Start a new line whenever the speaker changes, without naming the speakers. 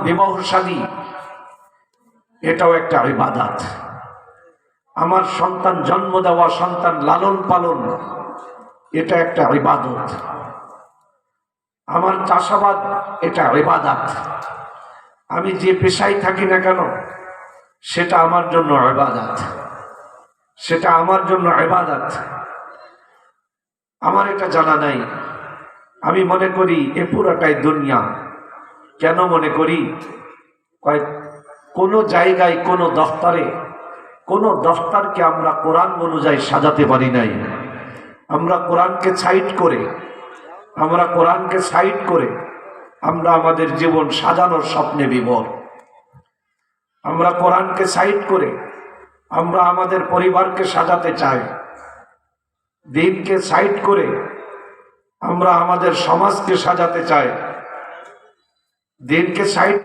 বিবাহ শাদী এটাও একটা ইবাদত। আমার সন্তান জন্ম দেওয়া, সন্তান লালন পালন, এটা একটা ইবাদত। আমার চাষাবাদ এটা ইবাদত। আমি যে পেশায় থাকি না কেন সেটা আমার জন্য ইবাদত, সেটা আমার জন্য ইবাদত। আমার এটা জানা নাই। আমি মনে করি এ পুরাটাই দুনিয়া। কেন মনে করি? কোন জায়গায় কোন দফতরকে আমরা কোরআন অনুযায়ী সাজাতে পারি নাই। আমরা কোরআনকে সাইড করে আমরা আমাদের জীবন সাজানোর স্বপ্নে বিভোর। আমরা কোরআনকে সাইড করে আমরা আমাদের পরিবারকে সাজাতে চাই। দিনকে সাইড করে আমরা আমাদের সমাজকে সাজাতে চাই। দিনকে সাইড